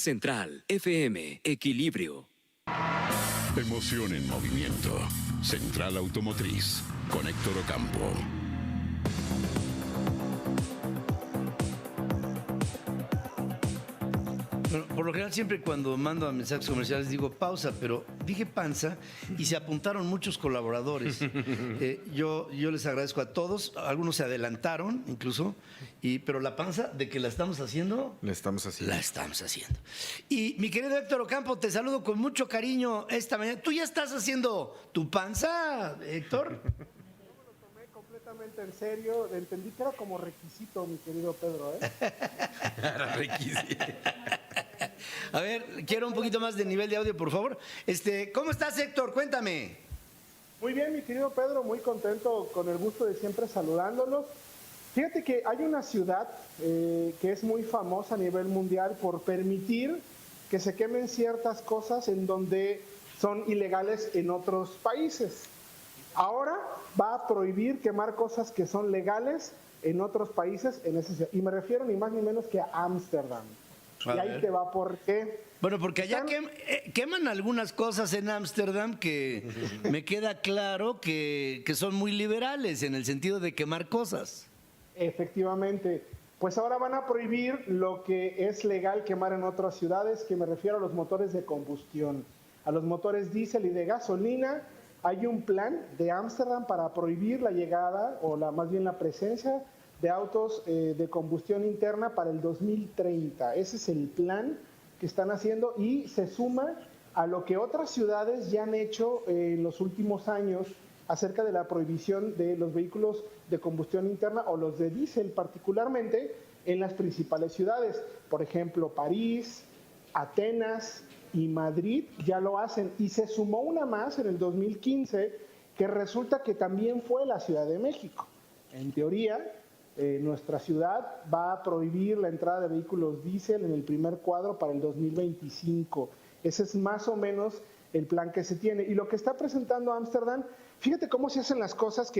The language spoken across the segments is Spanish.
Central FM, Equilibrio. Emoción en movimiento. Central Automotriz, con Héctor Ocampo. Bueno, por lo general siempre cuando mando a mensajes comerciales digo pausa, pero dije panza y se apuntaron muchos colaboradores. Yo les agradezco a todos, algunos se adelantaron incluso, pero la panza de que la estamos haciendo... La estamos haciendo. La estamos haciendo. Y mi querido Héctor Ocampo, te saludo con mucho cariño esta mañana. ¿Tú ya estás haciendo tu panza, Héctor? Completamente en serio, entendí que era como requisito, mi querido Pedro, ¿eh? Era requisito. A ver, quiero un poquito más de nivel de audio, por favor. ¿Cómo estás, Héctor? Cuéntame. Muy bien, mi querido Pedro, muy contento, con el gusto de siempre saludándolos. Fíjate que hay una ciudad que es muy famosa a nivel mundial por permitir que se quemen ciertas cosas en donde son ilegales en otros países. Ahora va a prohibir quemar cosas que son legales en otros países en esa ciudad. Y me refiero ni más ni menos que a Ámsterdam. Y ahí te va por qué. Bueno, porque allá queman algunas cosas en Ámsterdam que me queda claro que son muy liberales en el sentido de quemar cosas. Efectivamente. Pues ahora van a prohibir lo que es legal quemar en otras ciudades, que me refiero a los motores de combustión, a los motores diésel y de gasolina. Hay un plan de Ámsterdam para prohibir la llegada, o más bien la presencia de autos de combustión interna para el 2030. Ese es el plan que están haciendo y se suma a lo que otras ciudades ya han hecho en los últimos años acerca de la prohibición de los vehículos de combustión interna o los de diésel particularmente en las principales ciudades. Por ejemplo, París, Atenas y Madrid ya lo hacen, y se sumó una más en el 2015 que resulta que también fue la Ciudad de México. En teoría, nuestra ciudad va a prohibir la entrada de vehículos diésel en el primer cuadro para el 2025. Ese es más o menos el plan que se tiene. Y lo que está presentando Ámsterdam, fíjate cómo se hacen las cosas,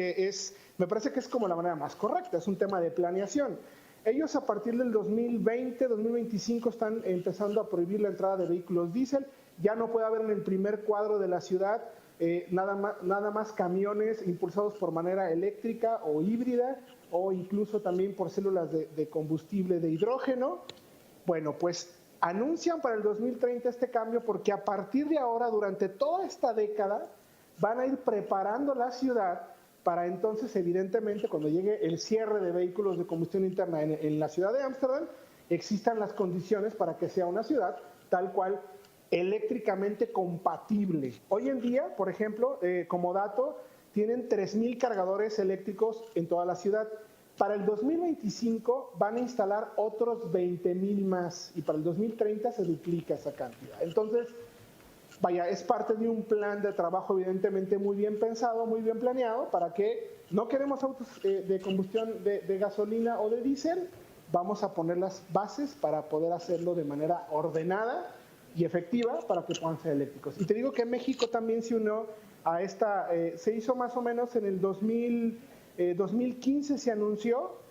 me parece que es como la manera más correcta, es un tema de planeación. Ellos a partir del 2020, 2025 están empezando a prohibir la entrada de vehículos diésel. Ya no puede haber en el primer cuadro de la ciudad nada más camiones impulsados por manera eléctrica o híbrida, o incluso también por células de combustible de hidrógeno. Bueno, pues anuncian para el 2030 este cambio porque a partir de ahora, durante toda esta década, van a ir preparando la ciudad para entonces, evidentemente, cuando llegue el cierre de vehículos de combustión interna en la ciudad de Ámsterdam, existan las condiciones para que sea una ciudad tal cual eléctricamente compatible. Hoy en día, por ejemplo, como dato, tienen 3,000 cargadores eléctricos en toda la ciudad. Para el 2025 van a instalar otros 20,000 más y para el 2030 se duplica esa cantidad. Entonces, vaya, es parte de un plan de trabajo evidentemente muy bien pensado, muy bien planeado, para que no queremos autos de combustión de gasolina o de diésel, vamos a poner las bases para poder hacerlo de manera ordenada y efectiva para que puedan ser eléctricos. Y te digo que México también se unió a esta, se hizo más o menos en el 2015 se anunció,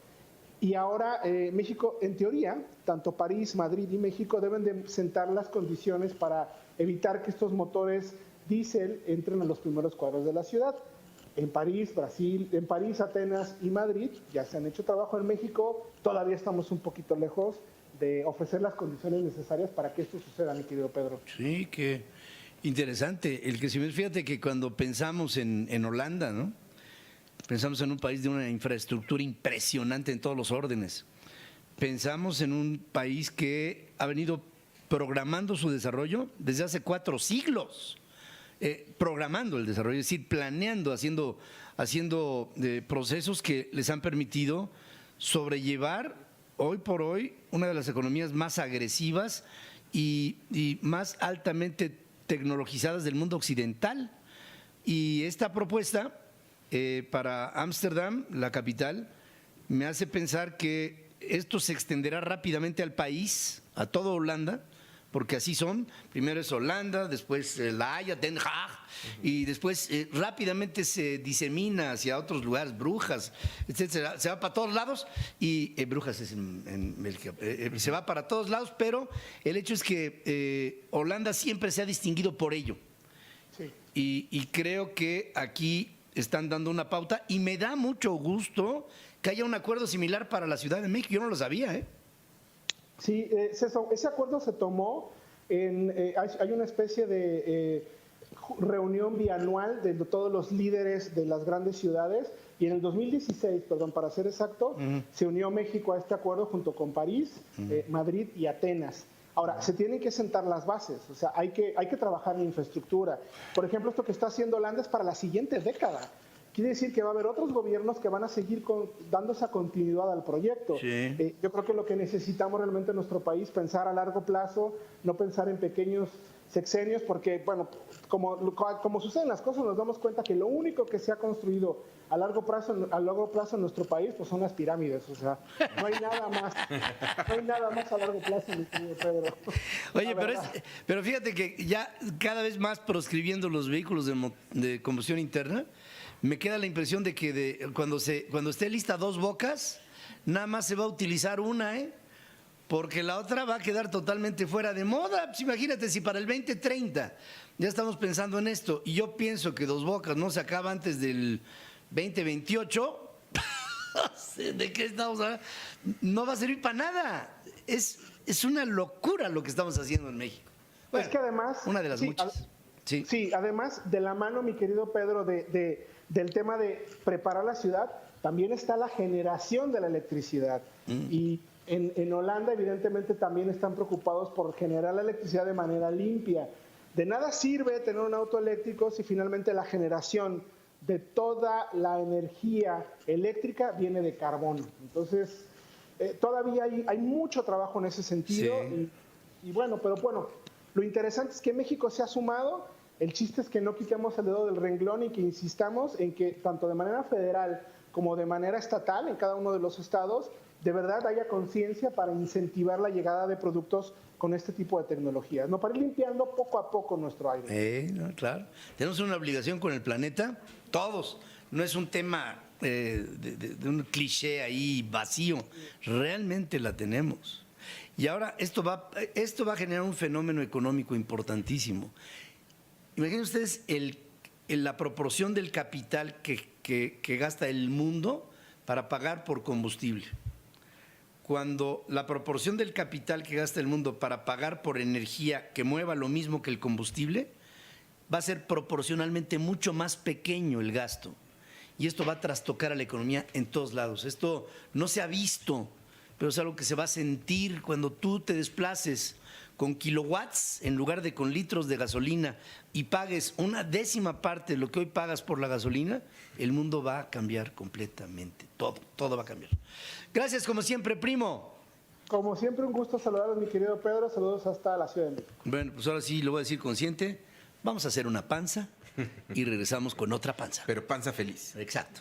y ahora México, en teoría, tanto París, Madrid y México deben de sentar las condiciones para evitar que estos motores diésel entren a los primeros cuadros de la ciudad. En París, Atenas y Madrid ya se han hecho trabajo. En México todavía estamos un poquito lejos de ofrecer las condiciones necesarias para que esto suceda, mi querido Pedro. Sí, qué interesante el crecimiento. Fíjate que cuando pensamos en Holanda, ¿no? Pensamos en un país de una infraestructura impresionante en todos los órdenes. Pensamos en un país que ha venido programando su desarrollo desde hace 4 siglos. Programando el desarrollo, es decir, planeando, haciendo procesos que les han permitido sobrellevar hoy por hoy una de las economías más agresivas y más altamente tecnologizadas del mundo occidental. Y esta propuesta para Ámsterdam, la capital, me hace pensar que esto se extenderá rápidamente al país, a toda Holanda, porque así son. Primero es Holanda, después La Haya, Den Haag, y después rápidamente se disemina hacia otros lugares, Brujas, etcétera. Se va para todos lados y Brujas es en Bélgica. Se va para todos lados, pero el hecho es que Holanda siempre se ha distinguido por ello. Sí. Y creo que aquí están dando una pauta y me da mucho gusto que haya un acuerdo similar para la Ciudad de México. Yo no lo sabía, ¿eh? Sí, ese acuerdo se tomó hay una especie de reunión bianual de todos los líderes de las grandes ciudades y en el 2016, perdón, para ser exacto, se unió México a este acuerdo junto con París, Madrid y Atenas. Ahora, se tienen que sentar las bases, o sea, hay que trabajar en infraestructura. Por ejemplo, esto que está haciendo Holanda es para la siguiente década. Quiere decir que va a haber otros gobiernos que van a seguir dando esa continuidad al proyecto. Sí. Yo creo que lo que necesitamos realmente en nuestro país, pensar a largo plazo, no pensar en pequeños sexenios, porque, bueno, como suceden las cosas, nos damos cuenta que lo único que se ha construido a largo plazo en nuestro país, pues son las pirámides, o sea, no hay nada más, no hay nada más a largo plazo, mi querido Pedro. Oye, pero fíjate que ya cada vez más proscribiendo los vehículos de combustión interna, me queda la impresión de que cuando esté lista Dos Bocas, nada más se va a utilizar una, porque la otra va a quedar totalmente fuera de moda. Pues imagínate si para el 2030 ya estamos pensando en esto y yo pienso que Dos Bocas no se acaba antes del 2028, ¿de qué estamos hablando? No va a servir para nada. Es una locura lo que estamos haciendo en México. Bueno, es que además... una de las muchas. Sí, además, de la mano, mi querido Pedro, del tema de preparar la ciudad, también está la generación de la electricidad. Y en Holanda, evidentemente, también están preocupados por generar la electricidad de manera limpia. De nada sirve tener un auto eléctrico si finalmente la generación de toda la energía eléctrica viene de carbón. Entonces, todavía hay mucho trabajo en ese sentido. Sí. Y bueno, pero bueno, lo interesante es que México se ha sumado. El chiste es que no quitemos el dedo del renglón y que insistamos en que tanto de manera federal como de manera estatal, en cada uno de los estados, de verdad haya conciencia para incentivar la llegada de productos con este tipo de tecnologías, ¿no? Para ir limpiando poco a poco nuestro aire. No, claro. Tenemos una obligación con el planeta, todos. No es un tema de un cliché ahí vacío. Realmente la tenemos. Y ahora esto va a generar un fenómeno económico importantísimo. Imaginen ustedes la proporción del capital que gasta el mundo para pagar por combustible. Cuando la proporción del capital que gasta el mundo para pagar por energía que mueva lo mismo que el combustible, va a ser proporcionalmente mucho más pequeño el gasto. Y esto va a trastocar a la economía en todos lados. Esto no se ha visto, pero es algo que se va a sentir cuando tú te desplaces con kilowatts en lugar de con litros de gasolina y pagues una décima parte de lo que hoy pagas por la gasolina, el mundo va a cambiar completamente. Todo va a cambiar. Gracias, como siempre, primo. Como siempre, un gusto saludaros, mi querido Pedro. Saludos hasta la Ciudad de México. Bueno, pues ahora sí lo voy a decir consciente. Vamos a hacer una panza y regresamos con otra panza. Pero panza feliz. Exacto.